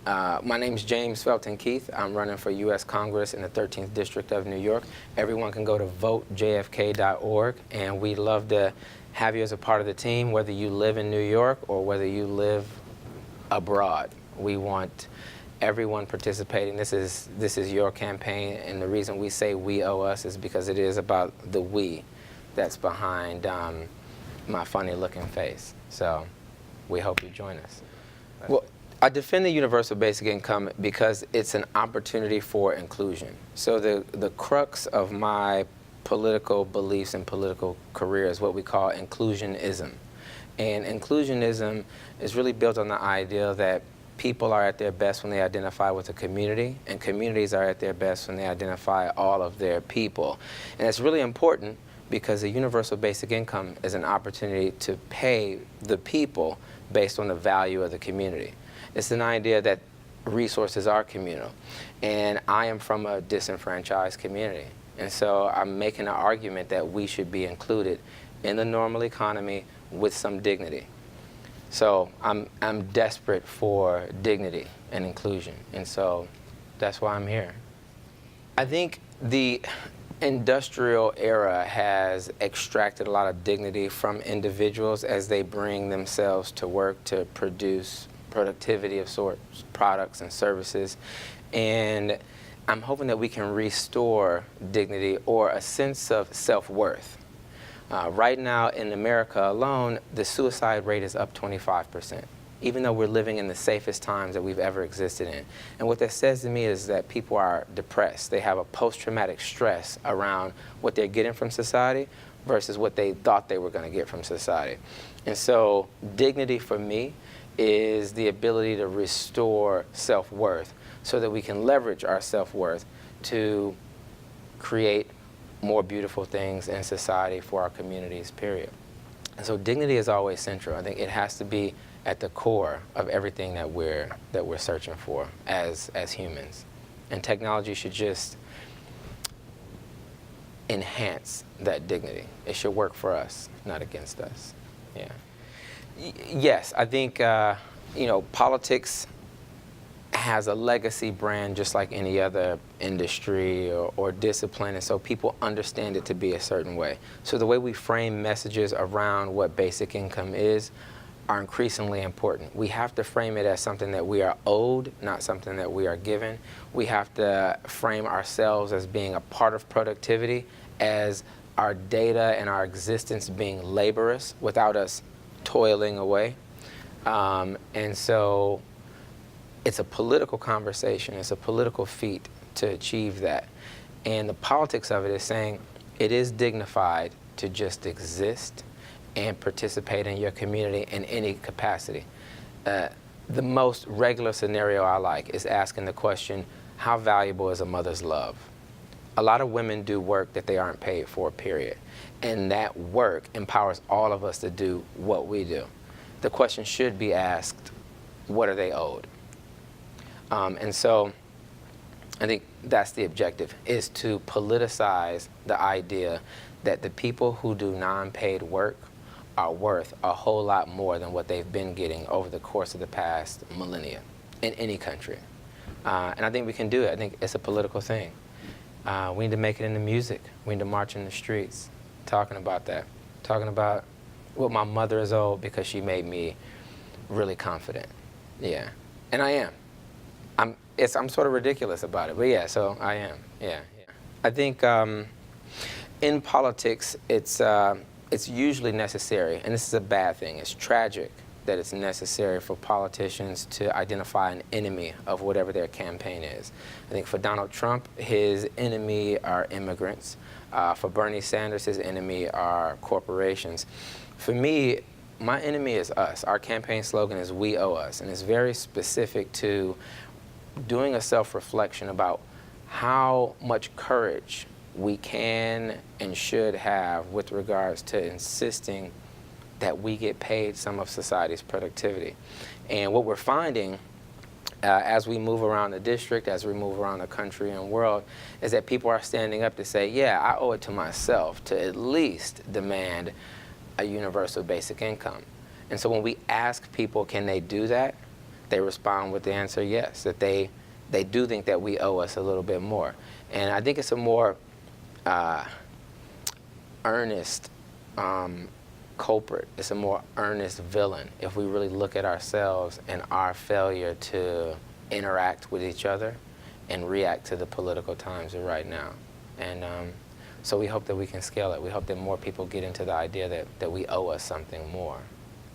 My name's James Felton Keith. I'm running for U.S. Congress in the 13th District of New York. Everyone can go to votejfk.org, and we'd love to have you as a part of the team, whether you live in New York or whether you live abroad. We want everyone participating. This is your campaign, and the reason we say we owe us is because it is about the we that's behind my funny-looking face. So we hope you join us. Well, I defend the universal basic income because it's an opportunity for inclusion. So the crux of my political beliefs and political career is what we call inclusionism. And inclusionism is really built on the idea that people are at their best when they identify with a community, and communities are at their best when they identify all of their people. And it's really important because the universal basic income is an opportunity to pay the people based on the value of the community. It's an idea that resources are communal. And I am from a disenfranchised community. And so I'm making an argument that we should be included in the normal economy with some dignity. So I'm desperate for dignity and inclusion. And so that's why I'm here. I think the industrial era has extracted a lot of dignity from individuals as they bring themselves to work to produce productivity of sorts, products and services. And I'm hoping that we can restore dignity or a sense of self-worth. Right now in America alone, the suicide rate is up 25%, even though we're living in the safest times that we've ever existed in. And what that says to me is that people are depressed. They have a post-traumatic stress around what they're getting from society versus what they thought they were going to get from society. And so dignity for me is the ability to restore self-worth so that we can leverage our self-worth to create more beautiful things in society for our communities, period. And so dignity is always central. I think it has to be at the core of everything that we're searching for as humans. And technology should just enhance that dignity. It should work for us, not against us. Yeah. Yes, I think politics has a legacy brand just like any other industry or discipline, and so people understand it to be a certain way. So the way we frame messages around what basic income is are increasingly important. We have to frame it as something that we are owed, not something that we are given. We have to frame ourselves as being a part of productivity, as our data and our existence being laborious without us toiling away. And so it's a political conversation, it's a political feat to achieve that. And the politics of it is saying it is dignified to just exist and participate in your community in any capacity. The most regular scenario I like is asking the question, how valuable is a mother's love? A lot of women do work that they aren't paid for, period. And that work empowers all of us to do what we do. The question should be asked, what are they owed? And so I think that's the objective, is to politicize the idea that the people who do non-paid work are worth a whole lot more than what they've been getting over the course of the past millennia in any country. And I think we can do it. I think it's a political thing. We need to make it in the music. We need to march in the streets talking about that, talking about what my mother is owed because she made me really confident. Yeah, and I am. I'm sort of ridiculous about it, but yeah, so I am. Yeah. I think in politics, it's usually necessary, and this is a bad thing. It's tragic that it's necessary for politicians to identify an enemy of whatever their campaign is. I think for Donald Trump, his enemy are immigrants. For Bernie Sanders, his enemy are corporations. For me, my enemy is us. Our campaign slogan is "We owe us," and it's very specific to doing a self-reflection about how much courage we can and should have with regards to insisting that we get paid some of society's productivity. And what we're finding as we move around the district, as we move around the country and world, is that people are standing up to say, yeah, I owe it to myself to at least demand a universal basic income. And so when we ask people, can they do that? they respond with the answer yes, that they do think that we owe us a little bit more. And I think it's a more earnest culprit. It's a more earnest villain if we really look at ourselves and our failure to interact with each other and react to the political times of right now. And so we hope that we can scale it. We hope that more people get into the idea that we owe us something more.